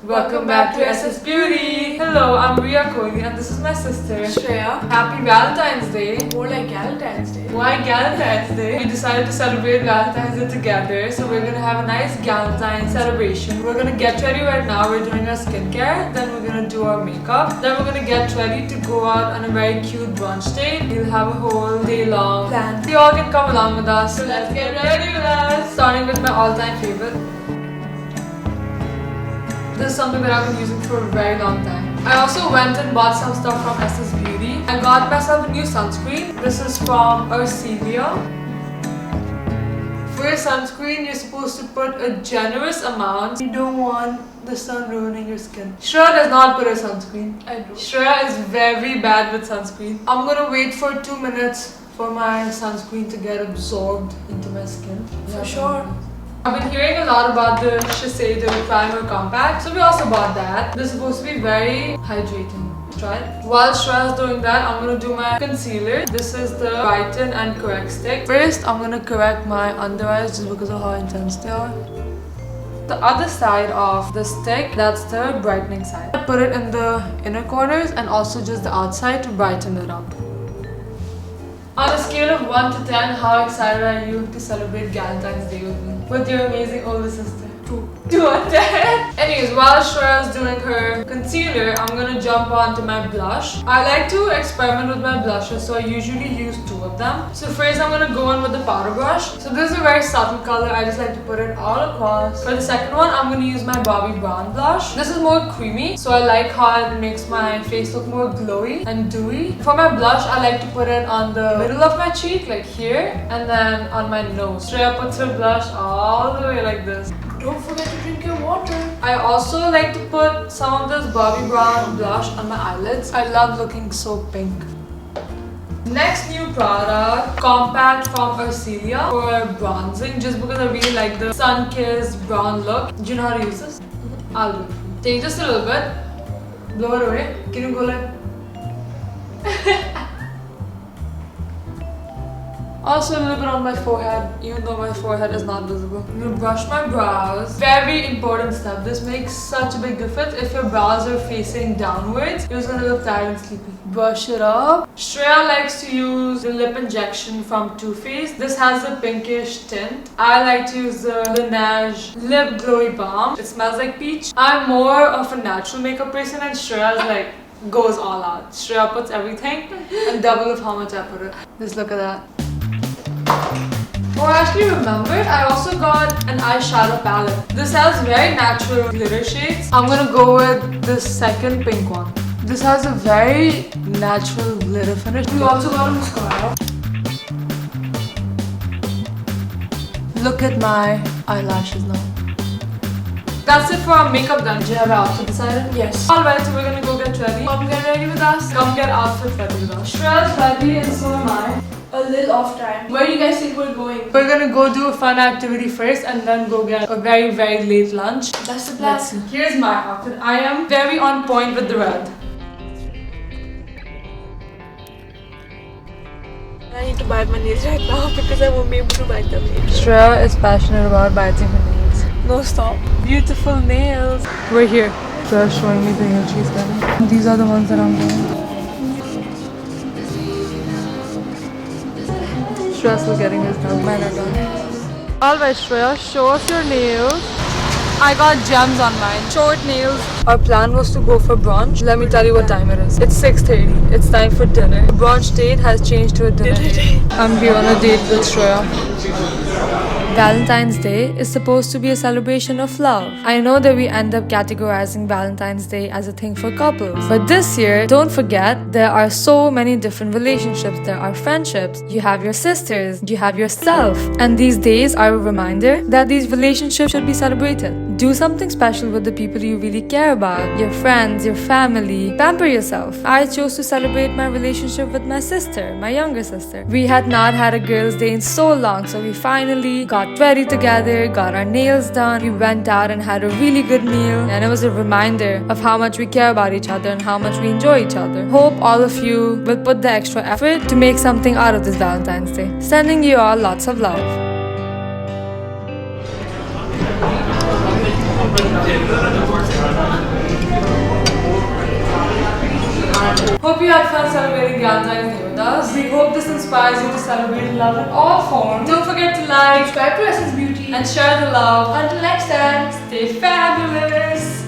Welcome back to SS Beauty. Hello, I'm Ria Kohli and this is my sister Shreya. Happy Valentine's Day. More like Galentine's Day. Why Galentine's Day? We decided to celebrate Valentine's Day together, so we're gonna have a nice Galentine celebration. We're gonna get ready right now. We're doing our skincare, then we're gonna do our makeup, then we're gonna get ready to go out on a very cute brunch date. We'll have a whole day long plan. You all can come along with us. So let's get ready with us. Starting with my all-time favorite. This is something that I've been using for a very long time. I also went and bought some stuff from SS Beauty. I got myself a new sunscreen. This is from Urcelia. For your sunscreen, you're supposed to put a generous amount. You don't want the sun ruining your skin. Shreya does not put her sunscreen. I do. Shreya is very bad with sunscreen. I'm gonna wait for 2 minutes for my sunscreen to get absorbed into my skin. For sure. I've been hearing a lot about the Shiseido Primer Compact, so we also bought that. This is supposed to be very hydrating. Try it. While Shreya is doing that, I'm gonna do my concealer. This is the Brighten and Correct stick. First, I'm gonna correct my under eyes just because of how intense they are. The other side of the stick, that's the brightening side. I put it in the inner corners and also just the outside to brighten it up. On a scale of 1 to 10, how excited are you to celebrate Valentine's Day with me? With your amazing older sister? 2. 2 out of 10. Anyways, while Shreya is doing her concealer, I'm gonna jump on to my blush. I like to experiment with my blushes, so I usually use 2 of them. So first I'm gonna go in with the powder brush. So this is a very subtle color, I just like to put it all across. For the second one, I'm gonna use my Bobbi Brown blush. This is more creamy, so I like how it makes my face look more glowy and dewy. For my blush, I like to put it on the middle of my cheek, like here, and then on my nose. Shreya puts her blush all the way like this. Don't forget to drink your water. I also like to put some of this Bobbi Brown blush on my eyelids. I love looking so pink. Next new product, Compact from Urcelia for bronzing, just because I really like the sun-kissed brown look. Do you know how to use this? I'll do it. Take just a little bit, blow it away. Can you go like? Also a little bit on my forehead, even though my forehead is not visible. I'm gonna brush my brows. Very important step. This makes such a big difference. If your brows are facing downwards, you're just gonna look tired and sleepy. Brush it up. Shreya likes to use the lip injection from Too Faced. This has a pinkish tint. I like to use the Laneige Lip Glowy Balm. It smells like peach. I'm more of a natural makeup person and Shreya's like goes all out. Shreya puts everything and double of how much I put it. Just look at that. Oh, I actually remembered, I also got an eyeshadow palette. This has very natural glitter shades. I'm gonna go with the second pink one. This has a very natural glitter finish. We also got a mascara. Look at my eyelashes now. That's it for our makeup done. Do you have your outfit decided? Yes. Alright, so we're gonna go get ready. Come get ready with us. Come get outfit ready with us. Shreya's ready and so am I. A little off time. Where do you guys think we're going? We're gonna go do a fun activity first and then go get a very late lunch. That's the plan. Let's see. Here's my outfit. I am very on point with the red. I need to bite my nails right now because I won't be able to bite them later. Shreya is passionate about biting her nails. No, stop. Beautiful nails. We're here. Shreya's showing me the nails she's getting. These are the ones that I'm doing. Shreya's still getting his done. Mine are done. Alright Shreya, show us your nails. I got gems on mine. Short nails. Our plan was to go for brunch. Let me tell you what time it is. It's 6:30. It's time for dinner. The brunch date has changed to a dinner date. I'm here on a date with Shreya. Valentine's Day is supposed to be a celebration of love. I know that we end up categorizing Valentine's Day as a thing for couples. But this year, don't forget, there are so many different relationships. There are friendships. You have your sisters. You have yourself. And these days are a reminder that these relationships should be celebrated. Do something special with the people you really care about. Your friends, your family. Pamper yourself. I chose to celebrate my relationship with my sister, my younger sister. We had not had a girls' day in so long, so we finally got ready together, got our nails done. We went out and had a really good meal, and it was a reminder of how much we care about each other and how much we enjoy each other. Hope all of you will put the extra effort to make something out of this Valentine's Day. Sending you all lots of love. Hope you had fun celebrating Valentine's Day with us. We hope this inspires you to celebrate love in all forms. Don't forget to like, Subscribe to Essence Beauty and share the love. Until next time. Stay fabulous.